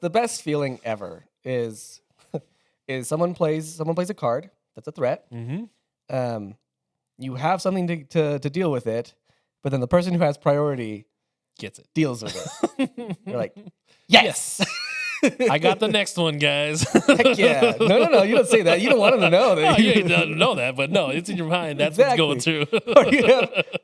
the best feeling ever is someone plays a card that's a threat. Mm-hmm. You have something to deal with it, but then the person who has priority Gets it. deals with it. You're like, yes. I got the next one, guys. Heck yeah. No. You don't say that. You don't want them to know that. Oh, you don't know that, but no, it's in your mind. That's Exactly. what's going through.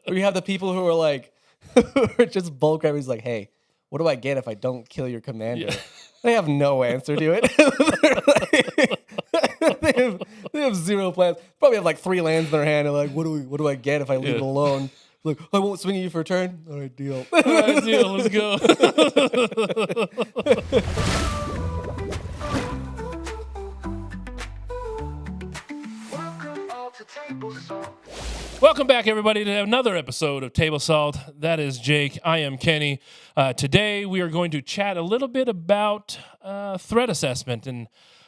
or you have the people who are like, who are just bull grabbers. Like, hey, what do I get if I don't kill your commander? Yeah. They have no answer to it. they have zero plans. Probably have like 3 lands in their hand. And like, what do I get if I leave it alone? Like, I won't swing at you for a turn. All right, deal. All right, deal. Let's go. Welcome back, everybody, to another episode of Table Salt. That is Jake. I am Kenny. Today, we are going to chat a little bit about threat assessment and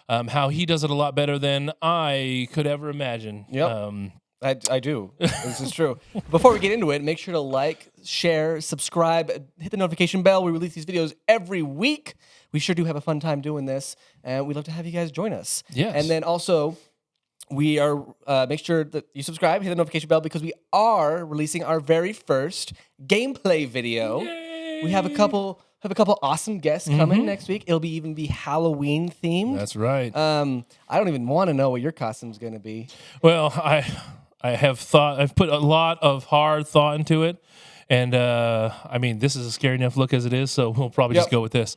how he does it a lot better than I could ever imagine. Yep. I do. This is true. Before we get into it, make sure to like, share, subscribe, hit the notification bell. We release these videos every week. We sure do have a fun time doing this, and we'd love to have you guys join us. Yes. And then also, we are make sure that you subscribe, hit the notification bell, because we are releasing our very first gameplay video. Yay! We have a couple awesome guests coming next week. It'll even be Halloween themed. That's right. I don't even want to know what your costume's going to be. Well, I have thought. I've put a lot of hard thought into it, and I mean, this is a scary enough look as it is. So we'll probably just go with this.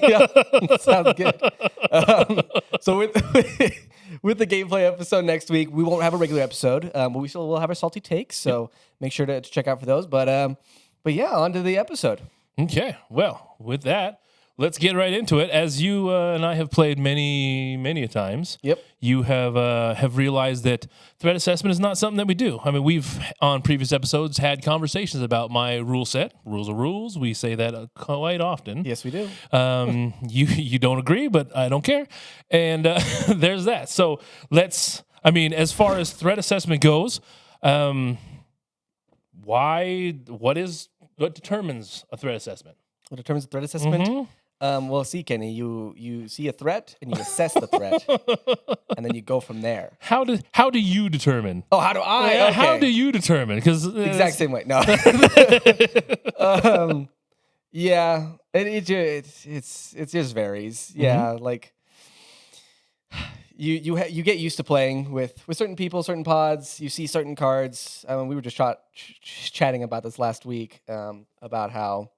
Yeah, sounds good. So with the gameplay episode next week, we won't have a regular episode, but we still will have our salty takes. So make sure to check out for those. But yeah, on to the episode. Okay. Well, with that, let's get right into it. As you and I have played many a times, Yep. you have realized that threat assessment is not something that we do. I mean, we've on previous episodes had conversations about my rule set. Rules are rules. We say that quite often. Yes, we do. You don't agree, but I don't care. And there's that. So as far as threat assessment goes, what determines a threat assessment? What determines the threat assessment? Well, see, Kenny, you see a threat and you assess the threat, and then you go from there. How do you determine? Oh, how do I? Okay. How do you determine? Because exact same way. No. Yeah, it just varies. Yeah, like you get used to playing with certain people, certain pods. You see certain cards. We were just chatting about this last week about how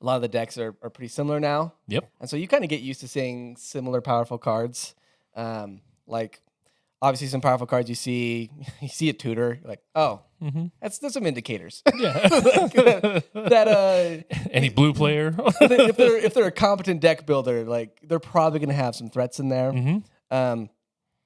a lot of the decks are pretty similar now. Yep. And so you kind of get used to seeing similar powerful cards. Like obviously some powerful cards you see a tutor, you're like, oh, there's some indicators. Yeah. that any blue player. if they're a competent deck builder, like they're probably gonna have some threats in there. And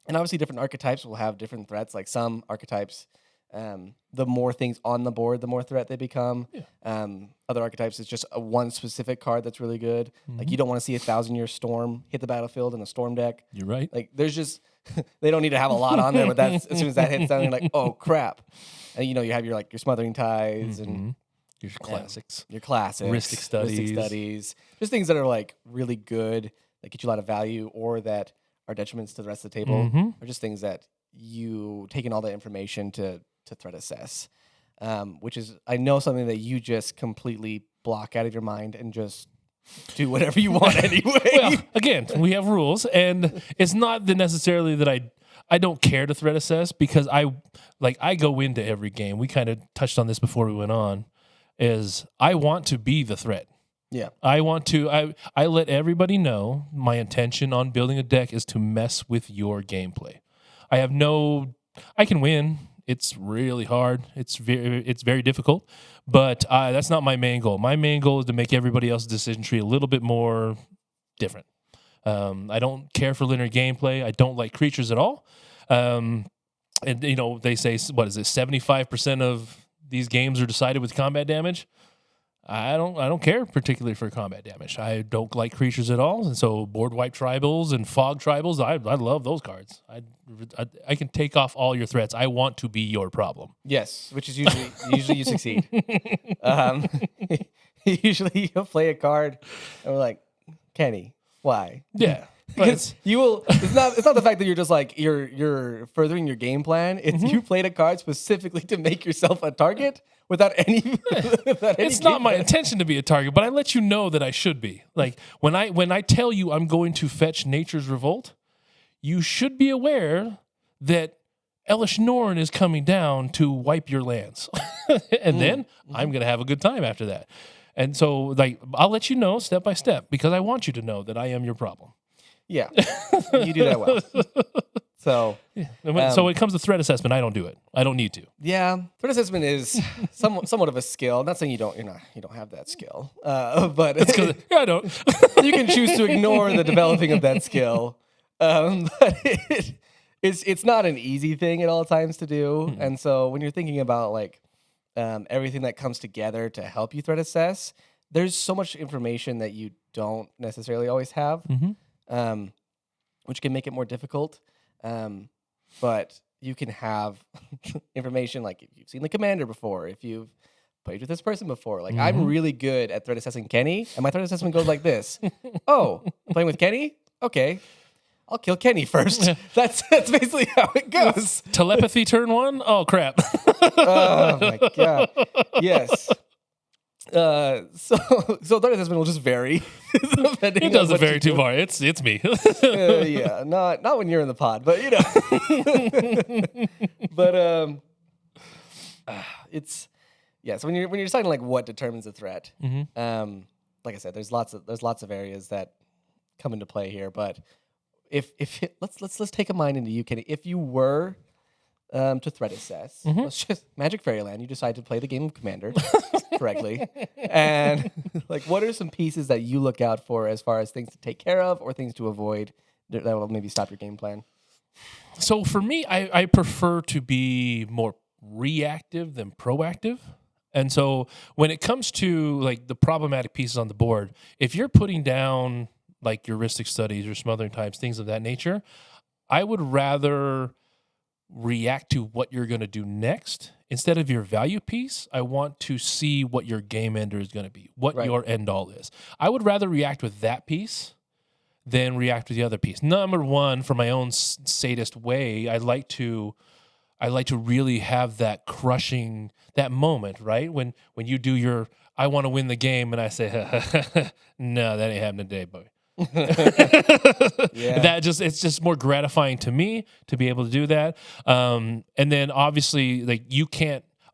obviously different archetypes will have different threats. Like some archetypes, the more things on the board, the more threat they become. Yeah. Other archetypes, it's just one specific card that's really good. Like you don't want to see 1,000-Year Storm hit the battlefield in a Storm deck. You're right. Like there's just they don't need to have a lot on there, but that's as soon as that hits down, you're like, oh crap. And you have your Smothering Tides and your classics, your classics, Ristic Studies, just things that are like really good that get you a lot of value or that are detriments to the rest of the table, or just things that you taking all that information to threat assess, which is I know something that you just completely block out of your mind and just do whatever you want anyway. Well, again, we have rules, and it's not necessarily that I don't care to threat assess because I go into every game. We kind of touched on this before we went on. Is I want to be the threat. Yeah. I want to. I let everybody know my intention on building a deck is to mess with your gameplay. I can win. It's really hard. It's very difficult, but that's not my main goal. My main goal is to make everybody else's decision tree a little bit more different. I don't care for linear gameplay. I don't like creatures at all. And they say, what is it? 75% of these games are decided with combat damage. I don't care particularly for combat damage. I don't like creatures at all, and so board wipe tribals and fog tribals. I love those cards. I can take off all your threats. I want to be your problem. Yes, which is usually you succeed. usually you'll play a card, and we're like, Kenny, why? Yeah. Because you will. It's not the fact that you're just like you're furthering your game plan. It's you played a card specifically to make yourself a target without any. It's not my intention to be a target, but I let you know that I should be. Like when I tell you I'm going to fetch Nature's Revolt, you should be aware that Elish Norn is coming down to wipe your lands, and then I'm going to have a good time after that. And so, like, I'll let you know step by step because I want you to know that I am your problem. Yeah, you do that well. So, so when it comes to threat assessment, I don't do it. I don't need to. Yeah, threat assessment is somewhat of a skill. Not saying you don't have that skill, but It's 'cause- yeah, I don't. you can choose to ignore the developing of that skill. But it's not an easy thing at all times to do. And so when you're thinking about like everything that comes together to help you threat assess, there's so much information that you don't necessarily always have. Which can make it more difficult. But you can have information like if you've seen the commander before, if you've played with this person before. Like I'm really good at threat assessing Kenny, and my threat assessment goes like this. Oh, I'm playing with Kenny? Okay. I'll kill Kenny first. That's basically how it goes. Telepathy turn 1? Oh, crap. Oh my God. Yes. So threat assessment will just vary. It doesn't vary too far. It's me. Yeah, not when you're in the pod, but you know. But it's so when you're deciding like what determines a threat, like I said, there's lots of areas that come into play here. But let's take a mind into you, Kenny. If you were to threat assess, let's just Magic Fairyland, you decide to play the game of Commander correctly, and like what are some pieces that you look out for as far as things to take care of or things to avoid that will maybe stop your game plan? So for me, I prefer to be more reactive than proactive. And so when it comes to like the problematic pieces on the board, if you're putting down like heuristic studies or smothering types, things of that nature, I would rather react to what you're going to do next instead of your value piece. I want to see what your game ender is going to be, what your end all is. I would rather react with that piece than react with the other piece. Number one, for my own sadist way, I like to really have that crushing, that moment, right? When you do your, I want to win the game, and I say, no, that ain't happening today, boy. It's just more gratifying to me to be able to do that. And then obviously, like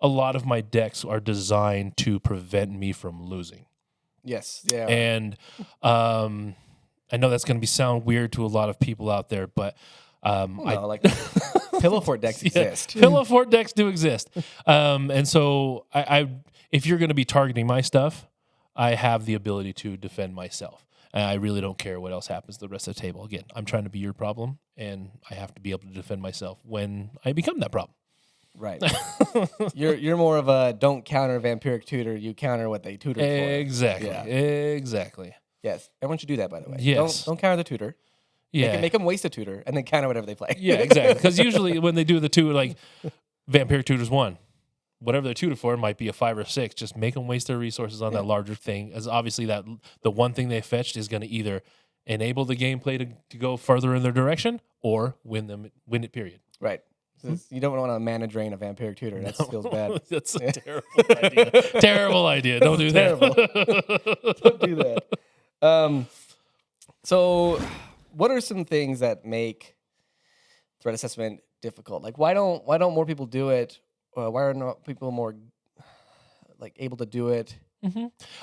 a lot of my decks are designed to prevent me from losing. Yes. Yeah. And I know that's going to sound weird to a lot of people out there, but like pillow fort decks exist. Pillow fort decks do exist. And so I if you're going to be targeting my stuff, I have the ability to defend myself. I really don't care what else happens to the rest of the table. Again, I'm trying to be your problem, and I have to be able to defend myself when I become that problem. Right. You're more of a don't counter vampiric tutor. You counter what they tutor for. Exactly. Yeah. Exactly. Yes. Everyone should do that, by the way. Yes. Don't counter the tutor. Yeah. Make them waste a tutor and then counter whatever they play. Yeah, exactly. Because usually when they do the two, like vampiric tutor's 1. Whatever they're tutored for might be a 5 or 6. Just make them waste their resources on that larger thing. As obviously that the one thing they fetched is going to either enable the gameplay to go further in their direction or win it. Period. Right. You don't want to mana drain a vampiric tutor. That feels bad. That's a terrible idea. Terrible idea. Don't do that. Don't do that. So, what are some things that make threat assessment difficult? Like, why don't more people do it? Why are not people more like able to do it?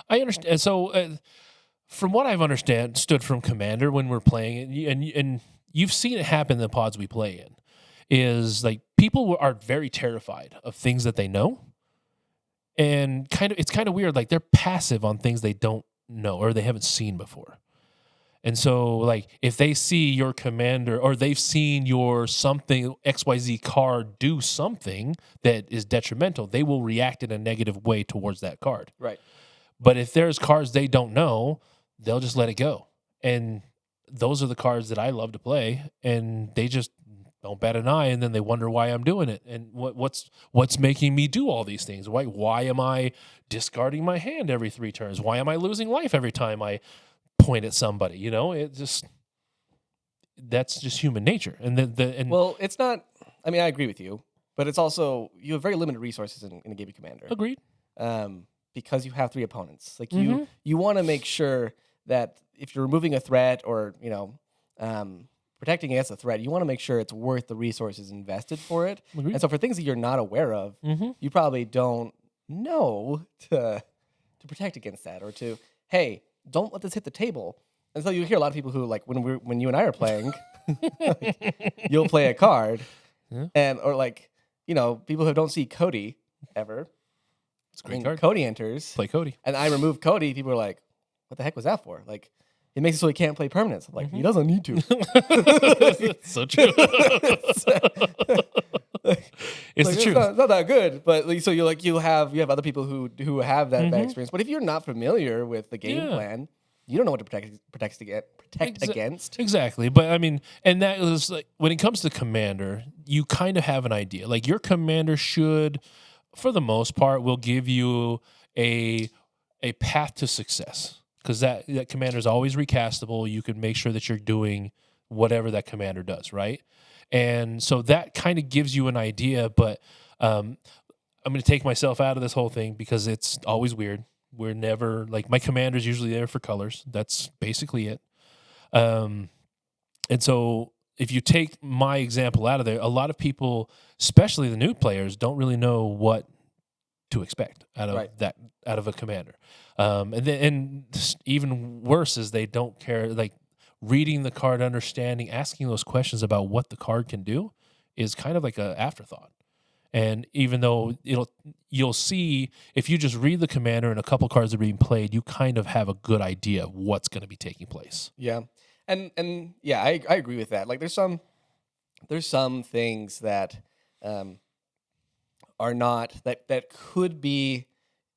I understand. So, from what I've understood from Commander when we're playing it, and you've seen it happen in the pods we play in, is like people are very terrified of things that they know, and it's kind of weird. Like they're passive on things they don't know or they haven't seen before. And so, like, if they see your commander or they've seen your something XYZ card do something that is detrimental, they will react in a negative way towards that card. Right. But if there's cards they don't know, they'll just let it go. And those are the cards that I love to play, and they just don't bat an eye, and then they wonder why I'm doing it and what's making me do all these things. Why am I discarding my hand every 3 turns? Why am I losing life every time I point at somebody? You know, that's just human nature. And well, it's not. I mean, I agree with you, but it's also you have very limited resources in a game of Commander. Agreed. Because you have 3 opponents. Like Mm-hmm. you want to make sure that if you're removing a threat or protecting against a threat, you want to make sure it's worth the resources invested for it. Agreed. And so for things that you're not aware of, Mm-hmm. you probably don't know to protect against that or to, hey, don't let this hit the table. And so you hear a lot of people who like when you and I are playing, you'll play a card, Yeah. or like people who don't see Cody ever. It's a great card. Cody enters, Play Cody. and I remove Cody. People are like, "What the heck was that for?" Like, it makes it so he can't play permanents. I'm like, he doesn't need to. So true. It's the truth. It's not that good, but like, so you have other people who have that bad experience. But if you're not familiar with the game plan, you don't know what to protect against. Exactly. But I mean, and that is like when it comes to Commander, you kind of have an idea. Like your Commander should, for the most part, will give you a path to success. Because that commander is always recastable. You can make sure that you're doing whatever that commander does, right? And so that kind of gives you an idea, but I'm going to take myself out of this whole thing because it's always weird. We're never, like, my commander's usually there for colors. That's basically it. And so if you take my example out of there, a lot of people, especially the new players, don't really know what to expect out of a commander. And even worse is they don't care, like reading the card, understanding, asking those questions about what the card can do is kind of like an afterthought. And even though you'll see if you just read the commander and a couple cards are being played, you kind of have a good idea of what's going to be taking place. Yeah. And yeah, I agree with that. Like there's some things that are not that could be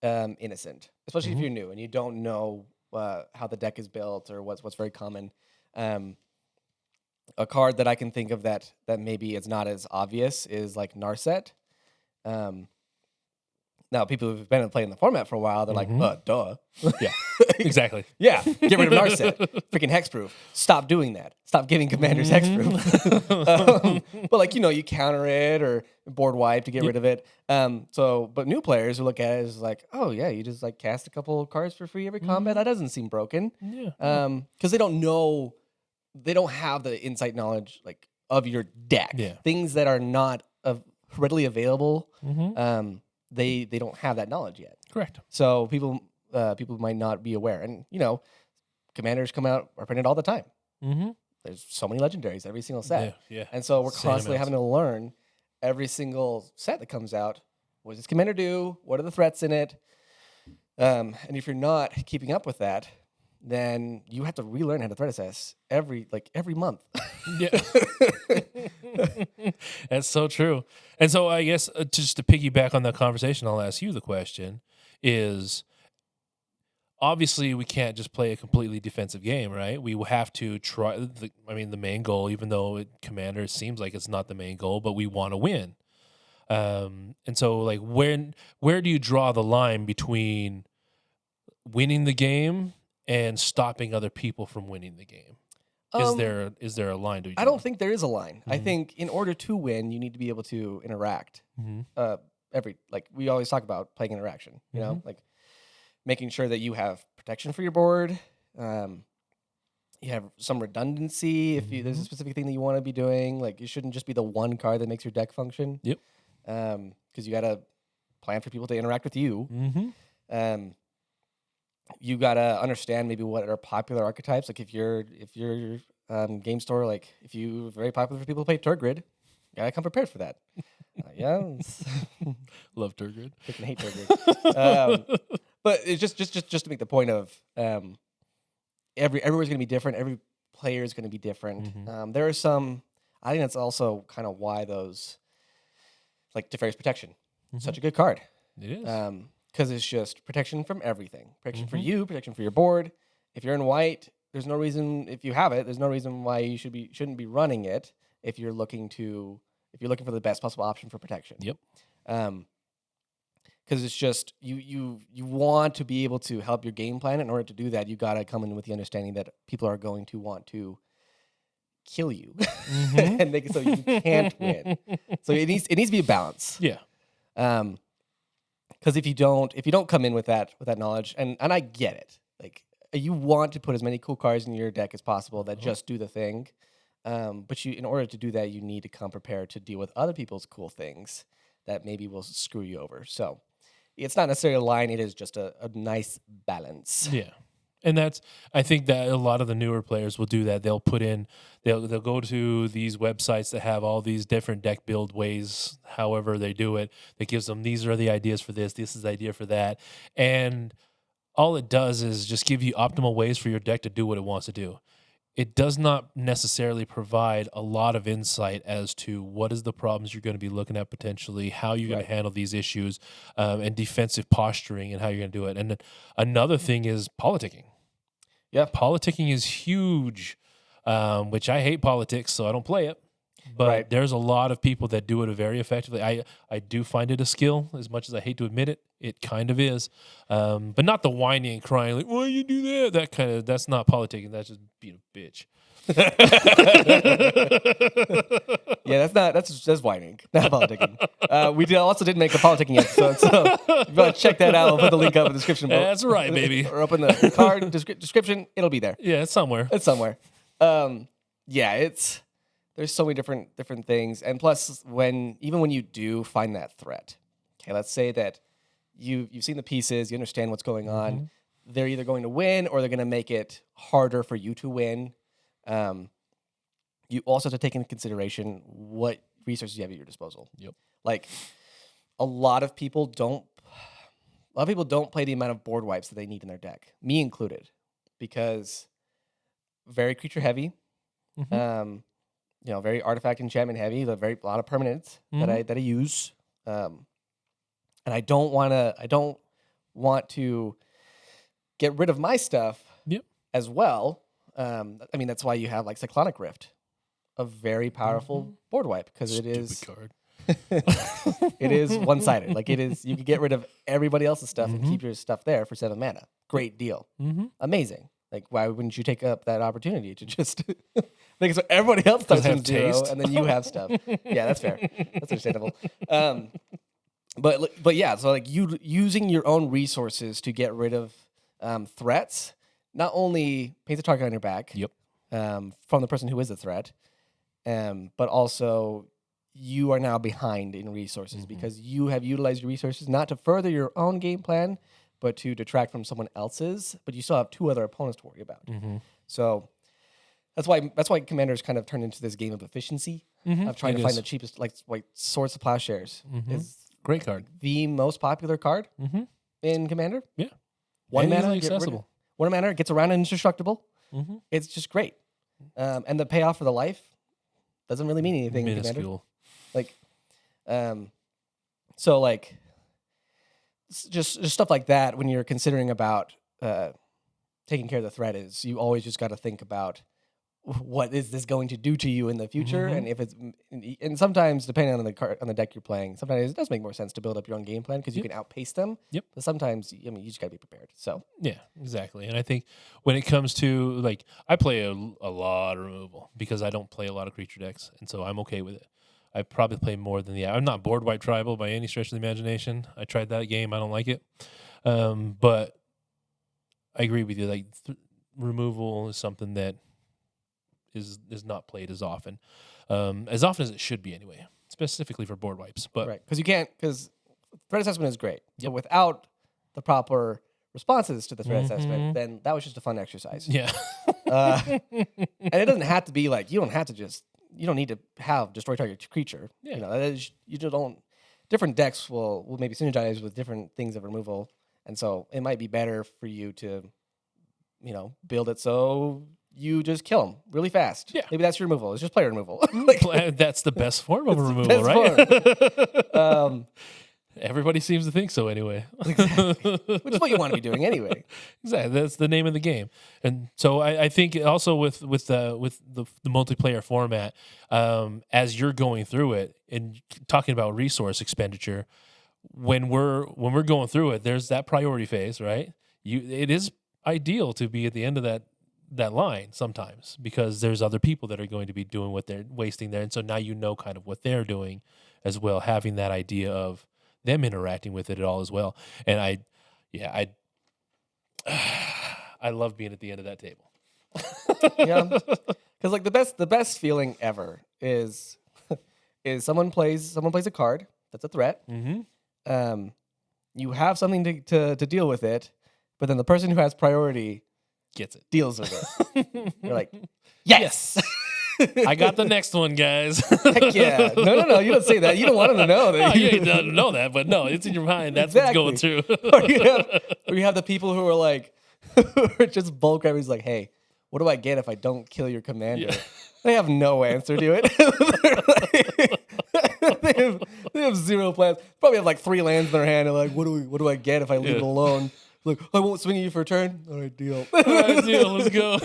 innocent, especially if you're new and you don't know how the deck is built or what's very common. A card that I can think of that maybe is not as obvious is like Narset. Now, people who've been playing the format for a while, they're like, duh. Yeah, exactly. Yeah, get rid of Narset. Freaking hexproof. Stop doing that. Stop giving commanders hexproof. But like, you counter it or board wipe to get rid of it. But new players who look at it is like, oh yeah, you just like cast a couple of cards for free every combat. That doesn't seem broken. Yeah. Because they don't know, they don't have the insight knowledge like of your deck. Yeah. Things that are not readily available. They don't have that knowledge yet. Correct. So people might not be aware. And, commanders are printed all the time. There's so many legendaries every single set. Yeah. And so we're Insane constantly amounts. having to learn every single set that comes out. What does this commander do? What are the threats in it? And if you're not keeping up with that, then you have to relearn how to threat assess every month. Yeah. That's so true. And so I guess just to piggyback on that conversation, I'll ask you the question is, obviously we can't just play a completely defensive game, right? We will have to try, the main goal, even though Commander seems like it's not the main goal, but we want to win. And so like where do you draw the line between winning the game and stopping other people from winning the game? Is there a line to be drawn? I don't think there is a line. I think in order to win, you need to be able to interact. We always talk about playing interaction, like making sure that you have protection for your board. You have some redundancy if there's a specific thing that you want to be doing. Like it shouldn't just be the one card that makes your deck function. Yep. Because you got to plan for people to interact with you. You got to understand maybe what are popular archetypes. Like if your game store, like if you're very popular for people who play Turgid, you got to come prepared for that. Love Turgid. Freaking hate Turgid. But it's just to make the point of everywhere's going to be different. Every player is going to be different. There are some. I think that's also kind of why those like Teferi's Protection, such a good card. It is. Because it's just protection from everything. Protection for you, protection for your board. If you're in white, there's no reason, if you have it, there's no reason why you shouldn't be running it. if you're looking for the best possible option for protection. Yep. Because it's just you want to be able to help your game plan. In order to do that, you got to come in with the understanding that people are going to want to kill you and make it so you can't win. So it needs to be a balance. Yeah. Because if you don't come in with that knowledge, and I get it, like you want to put as many cool cards in your deck as possible that just do the thing. But in order to do that, you need to come prepared to deal with other people's cool things that maybe will screw you over. So it's not necessarily a line. It is just a nice balance. Yeah. And I think that a lot of the newer players will do that. They'll go to these websites that have all these different deck build ways, however they do it, that gives them, these are the ideas for this is the idea for that. And all it does is just give you optimal ways for your deck to do what it wants to do. It does not necessarily provide a lot of insight as to what is the problems you're going to be looking at potentially, how you're going to handle these issues, and defensive posturing and how you're going to do it. And then another thing is politicking. Yeah. Politicking is huge, which I hate politics, so I don't play it. But there's a lot of people that do it very effectively. I do find it a skill, as much as I hate to admit it. It kind of is. But not the whining and crying, like, why you do that? That's not politicking. That's just being a bitch. Yeah, that's whining, not politicking. We also did make a politicking episode, so you gotta check that out. We'll put the link up in the description. That's right, baby. Or open the card description. It'll be there. Yeah, it's somewhere. It's somewhere. Yeah, there's so many different things, and plus, even when you do find that threat, okay, let's say that you've seen the pieces, you understand what's going on. They're either going to win or they're going to make it harder for you to win. You also have to take into consideration what resources you have at your disposal. Yep. Like a lot of people don't play the amount of board wipes that they need in their deck, me included, because very creature heavy, very artifact enchantment heavy, a lot of permanents that I use, and I don't want to get rid of my stuff as well. I mean, that's why you have like Cyclonic Rift, a very powerful board wipe, because it is card. it is one-sided. Like it is, you can get rid of everybody else's stuff and keep your stuff there for 7 mana. Great deal. Amazing. Like, why wouldn't you take up that opportunity to just make it so everybody else starts from 0 and then you have stuff? Yeah, that's fair. That's understandable. But yeah, so like you using your own resources to get rid of threats not only paints a target on your back. Yep. From the person who is the threat, but also you are now behind in resources because you have utilized your resources not to further your own game plan, but to detract from someone else's. But you still have 2 other opponents to worry about. So that's why Commanders kind of turned into this game of efficiency of trying to find the cheapest, like Swords to Plowshares is great card, the most popular card in Commander. Yeah, 1 mana, accessible. 1 mana, it gets around and indestructible. It's just great. And the payoff for the life doesn't really mean anything in Commander. Like, so like, just stuff like that when you're considering about taking care of the threat is you always just got to think about what is this going to do to you in the future, and if it's sometimes depending on the deck you're playing, sometimes it does make more sense to build up your own game plan because you can outpace them. But sometimes you just got to be prepared. So yeah, exactly. And I think when it comes to like, I play a lot of removal because I don't play a lot of creature decks, and so I'm okay with it. I probably play more than I'm not board wipe tribal by any stretch of the imagination. I tried that game. I don't like it. But I agree with you. Like removal is something that is not played as often as it should be anyway, specifically for board wipes. But right, because threat assessment is great. But without the proper responses to the threat assessment, then that was just a fun exercise. Yeah. And it doesn't have to be like, you don't need to have destroy target creature. Yeah. You just don't. Different decks will maybe synergize with different things of removal, and so it might be better for you to, build it so you just kill them really fast. Yeah. Maybe that's your removal. It's just player removal. That's the best form of removal, right? Everybody seems to think so anyway. Exactly. Which is what you want to be doing anyway. Exactly, that's the name of the game. And so I think also with the multiplayer format, as you're going through it and talking about resource expenditure, when we're going through it, there's that priority phase, right? It is ideal to be at the end of that line sometimes because there's other people that are going to be doing what they're wasting there, and so now you know kind of what they're doing as well, having that idea of them interacting with it at all as well. And I love being at the end of that table. Yeah, because like the best feeling ever is someone plays a card that's a threat. Mm-hmm. You have something to deal with it, but then the person who has priority Gets it. deals with it. You're like, yes. I got the next one, guys. Heck yeah. No. You don't say that. You don't want them to know that. You don't know that, but no, it's in your mind. That's Exactly. what's going through. or you have the people who are like, who are just bull grabbers. Like, hey, what do I get if I don't kill your commander? Yeah. They have no answer to it. they have zero plans. Probably have like 3 lands in their hand. And like, what do I get if I leave it alone? Like, I won't swing at you for a turn. All right, deal. All right, deal. Let's go.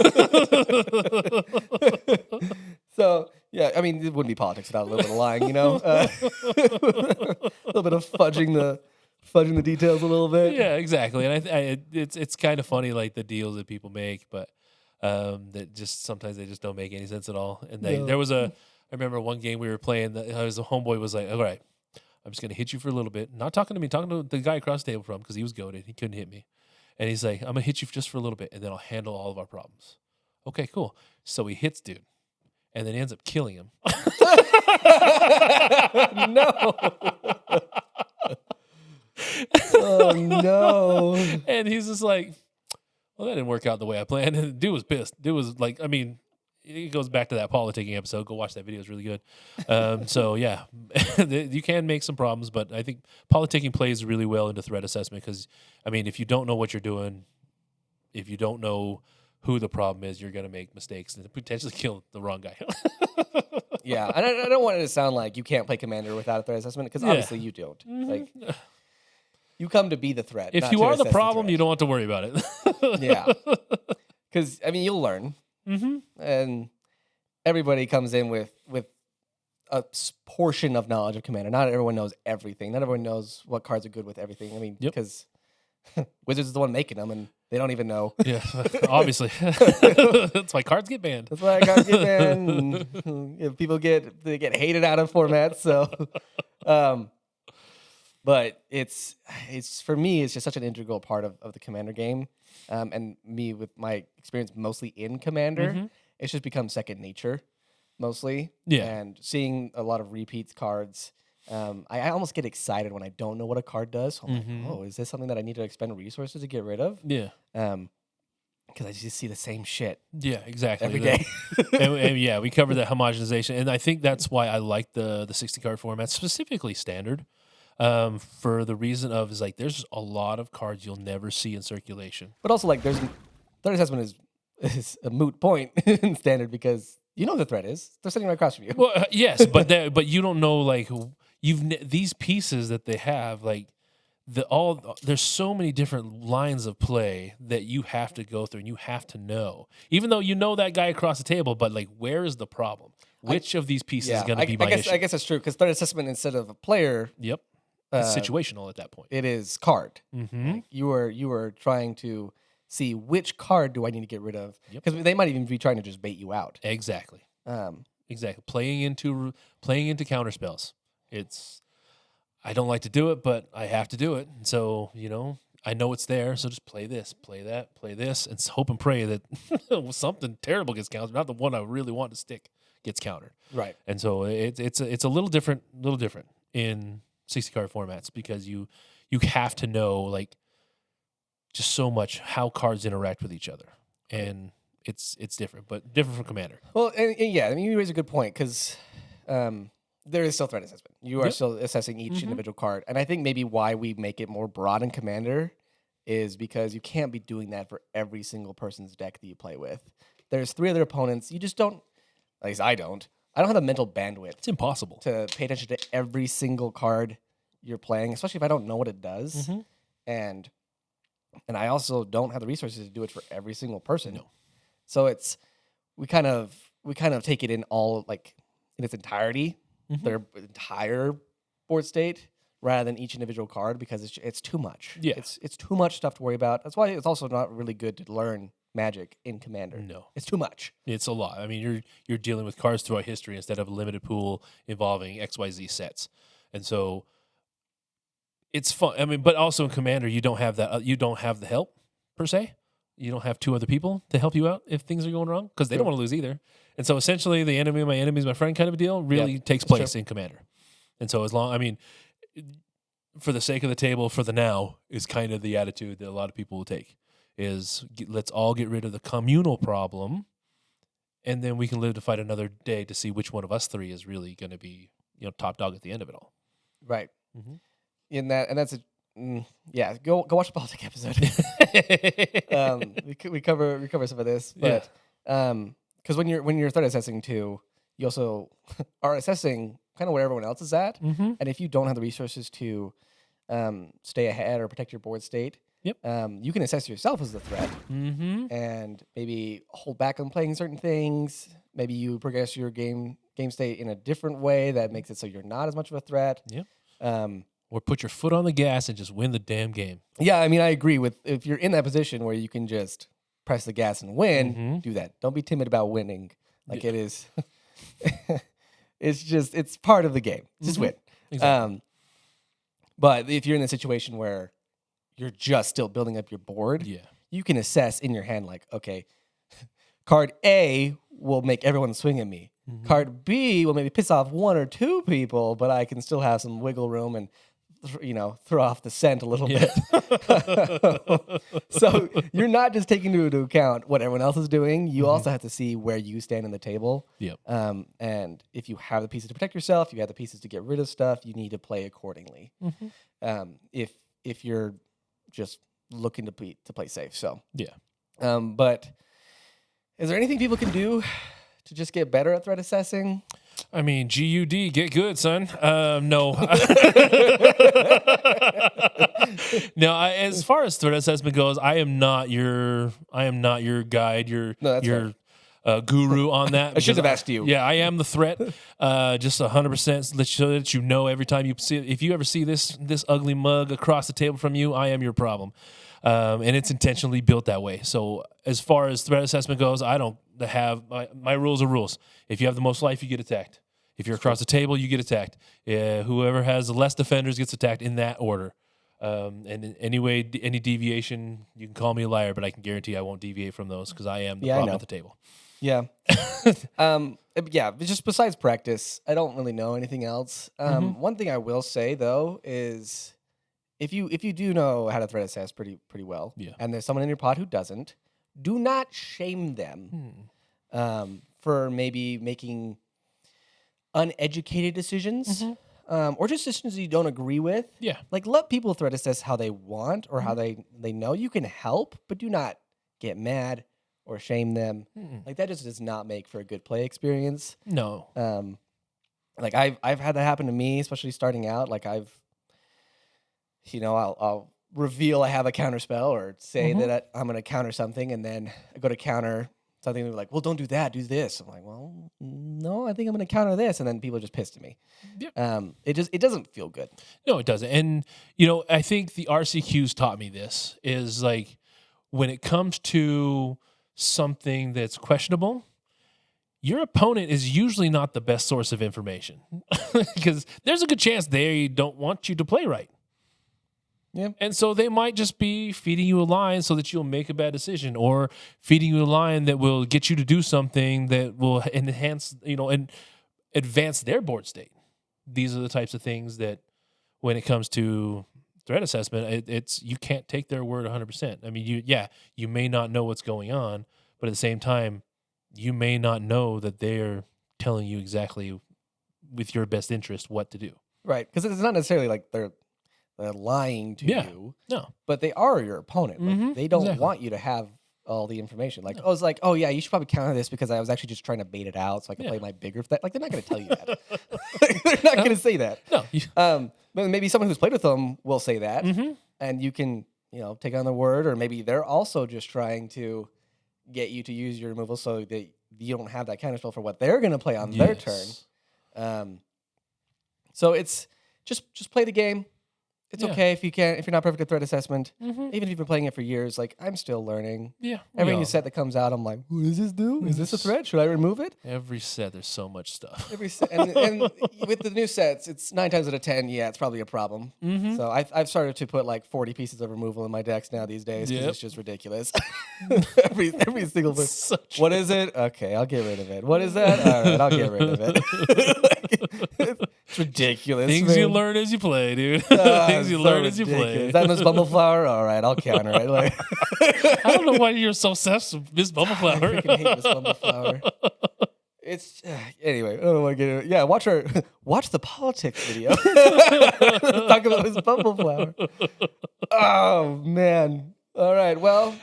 So yeah, I mean, it wouldn't be politics without a little bit of lying, you know. A little bit of fudging the details a little bit. Yeah, exactly. And it's kind of funny, like the deals that people make, but that just sometimes they just don't make any sense at all. And there was I remember one game we were playing that a homeboy was like, all right, I'm just gonna hit you for a little bit. Not talking to me, talking to the guy across the table from because he was goated. He couldn't hit me. And he's like, I'm gonna hit you just for a little bit, and then I'll handle all of our problems. Okay, cool. So he hits dude, and then he ends up killing him. No. Oh no. And he's just like, well, that didn't work out the way I planned. And the dude was pissed. Dude was like, I mean, it goes back to that politicking episode. Go watch that video. It's really good. So yeah, you can make some problems, but I think politicking plays really well into threat assessment because, I mean, if you don't know what you're doing, if you don't know who the problem is, you're going to make mistakes and potentially kill the wrong guy. Yeah, and I don't want it to sound like you can't play Commander without a threat assessment because obviously you don't. Mm-hmm. Like, you come to be the threat. If not you to are the assess problem, you don't have to worry about it. Yeah, because I mean you'll learn, and everybody comes in with a portion of knowledge of Commander. Not everyone knows everything. Not everyone knows what cards are good with everything. I mean, because Wizards is the one making them, and they don't even know. Yeah, obviously. That's why cards get banned. That's why cards get banned. And people get hated out of formats. So, but it's for me, it's just such an integral part of the Commander game. And me with my experience mostly in Commander, it's just become second nature, mostly. Yeah. And seeing a lot of repeats cards. I almost get excited when I don't know what a card does. I'm like, oh, is this something that I need to expend resources to get rid of? Yeah. Because I just see the same shit. Yeah, exactly. Every day. and yeah, we covered that homogenization. And I think that's why I like the 60 card format, specifically standard, for the reason of is like there's a lot of cards you'll never see in circulation. But also like threat assessment is a moot point in standard because you know the threat is. They're sitting right across from you. Well, yes, but you don't know like these pieces that they have like there's so many different lines of play that you have to go through and you have to know. Even though you know that guy across the table, but like where is the problem? Which of these pieces is going to be my issue? I guess that's true because threat assessment instead of a player. Yep. It's situational at that point. It is card. Mm-hmm. Like you are trying to see which card do I need to get rid of because they might even be trying to just bait you out. Exactly. Exactly. Playing into counter spells. I don't like to do it, but I have to do it. And so, I know it's there. So just play this, play that, play this, and hope and pray that something terrible gets countered. Not the one I really want to stick gets countered. Right. And so it's a little different in 60 card formats because you have to know like just so much how cards interact with each other. And it's different, but different from Commander. Well, and yeah, I mean, you raise a good point because there is still threat assessment. You are still assessing each individual card. And I think maybe why we make it more broad in Commander is because you can't be doing that for every single person's deck that you play with. There's 3 other opponents. You just don't, at least I don't have the mental bandwidth. It's impossible to pay attention to every single card you're playing, especially if I don't know what it does, and I also don't have the resources to do it for every single person. No. So it's we kind of take it in all like in its entirety, their entire board state, rather than each individual card, because it's too much. Yeah. It's too much stuff to worry about. That's why it's also not really good to learn Magic in Commander. No. It's too much. It's a lot. I mean, you're dealing with cards throughout history instead of a limited pool involving XYZ sets. And so it's fun. I mean, but also in Commander, you don't have that. You don't have the help per se. You don't have two other people to help you out if things are going wrong, because they don't want to lose either. And so essentially, the enemy of my enemy is my friend kind of a deal really takes place in Commander. And so for the sake of the table, for the now, is kind of the attitude that a lot of people will take. Is let's all get rid of the communal problem, and then we can live to fight another day to see which one of us three is really going to be, top dog at the end of it all. Right. Go watch the politics episode. We cover some of this, but because when you're threat assessing too, you also are assessing kind of where everyone else is at, and if you don't have the resources to stay ahead or protect your board state. You can assess yourself as the threat and maybe hold back on playing certain things. Maybe you progress your game state in a different way that makes it so you're not as much of a threat. Or put your foot on the gas and just win the damn game. Yeah, I mean, I agree with if you're in that position where you can just press the gas and win, do that. Don't be timid about winning. Like it is. It's part of the game. Just win. Exactly. But if you're in a situation where you're just still building up your board, you can assess in your hand, like, okay, card A will make everyone swing at me. Card B will maybe piss off one or two people, but I can still have some wiggle room and, throw off the scent a little bit. So you're not just taking into account what everyone else is doing. You also have to see where you stand in the table. And if you have the pieces to protect yourself, you have the pieces to get rid of stuff, you need to play accordingly. If you're just looking to play safe. So but is there anything people can do to just get better at threat assessing? I mean, GUD, get good, son. No. No, as far as threat assessment goes, I am not your guide, your guru on that. I should have asked you. Yeah, I am the threat. Just 100%. So that you know every time you see it. If you ever see this ugly mug across the table from you, I am your problem. And it's intentionally built that way. So as far as threat assessment goes, I don't have my rules are rules. If you have the most life, you get attacked. If you're across the table, you get attacked. Whoever has the less defenders gets attacked in that order. And any deviation, you can call me a liar, but I can guarantee I won't deviate from those because I am the problem at the table. Yeah. Just besides practice, I don't really know anything else. One thing I will say though is if you do know how to threat assess pretty well, and there's someone in your pod who doesn't, do not shame them for maybe making uneducated decisions. Or just decisions you don't agree with. Like let people threat assess how they want or how they know. You can help, but do not get mad or shame them. Like that just does not make for a good play experience. No. Like I've had that happen to me, especially starting out. Like I'll reveal I have a counter spell or say that I'm going to counter something, and then I go to counter something, and they're like, well, don't do that, do this. I'm like, well, no, I think I'm going to counter this, and then people are just pissed at me. It doesn't feel good. No, it doesn't. And I think the RCQs taught me this is like when it comes to something that's questionable, your opponent is usually not the best source of information because there's a good chance they don't want you to play right. And so they might just be feeding you a line so that you'll make a bad decision, or feeding you a line that will get you to do something that will enhance, and advance their board state. These are the types of things that when it comes to threat assessment, it's you can't take their word 100%. I mean, you may not know what's going on, but at the same time, you may not know that they're telling you exactly with your best interest what to do. Right, because it's not necessarily like they're lying to you. No. But they are your opponent. Like, they don't want you to have all the information. Like, it's like, oh yeah, you should probably counter this because I was actually just trying to bait it out so I can play my bigger threat. Like, they're not going to tell you that. They're not going to say that. No. maybe someone who's played with them will say that, Mm-hmm. and you can take on their word, or maybe they're also just trying to get you to use your removal so that you don't have that counterspell for what they're going to play on their turn. So it's just play the game. It's okay if you're not perfect at threat assessment. Even if you've been playing it for years, like I'm still learning. Yeah. Every new set that comes out, I'm like, what does this do? Is this a threat? Should I remove it? Every set, there's so much stuff. Every set, and with the new sets, it's 9 times out of 10. Yeah, it's probably a problem. So I've started to put like 40 pieces of removal in my decks now these days because it's just ridiculous. every single thing. What is it? Okay, I'll get rid of it. What is that? All right, I'll get rid of it. It's ridiculous. Things you learn as you play, dude. Things you learn as you play. Is that Miss Bumbleflower? All right, I'll counter it. Like, I don't know why you're so obsessed with Miss I Bumbleflower. freaking hate Miss Bumbleflower. It's anyway. I don't know what to get. Yeah, watch the politics video. Talk about Miss Bumbleflower. Oh man. All right. Well,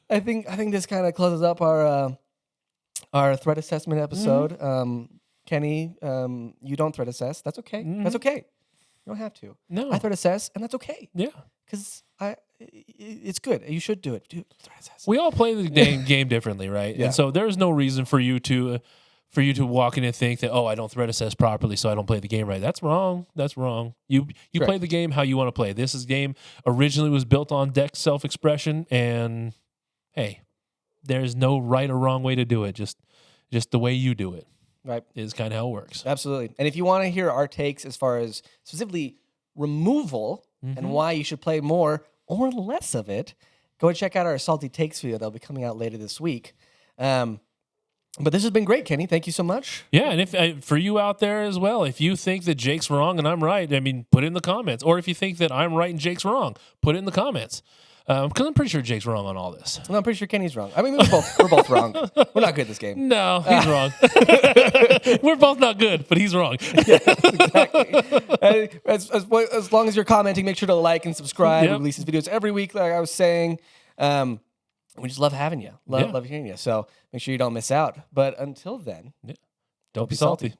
I think this kind of closes up our threat assessment episode. Kenny, you don't threat assess. That's okay. That's okay. You don't have to. No, I threat assess, and that's okay. Yeah, because it's good. You should do it. Do threat assess. We all play the game differently, right? Yeah. And so there's no reason for you to walk in and think that, oh, I don't threat assess properly, so I don't play the game right. That's wrong. That's wrong. You play the game how you want to play. This game originally was built on deck self-expression, and hey, there's no right or wrong way to do it. Just the way you do it. Right. Is kind of how it works. Absolutely. And if you want to hear our takes as far as specifically removal and why you should play more or less of it, go and check out our Salty Takes video. That'll be coming out later this week. But this has been great, Kenny. Thank you so much. Yeah, and if for you out there as well, if you think that Jake's wrong and I'm right, I mean, put it in the comments. Or if you think that I'm right and Jake's wrong, put it in the comments. Because I'm pretty sure Jake's wrong on all this. No, I'm pretty sure Kenny's wrong. I mean, we're both wrong. We're not good at this game. No, he's wrong. We're both not good, but he's wrong. Yeah, exactly. As long as you're commenting, make sure to like and subscribe. We release these videos every week, like I was saying. We just love having you. Love hearing you. So make sure you don't miss out. But until then, don't be salty.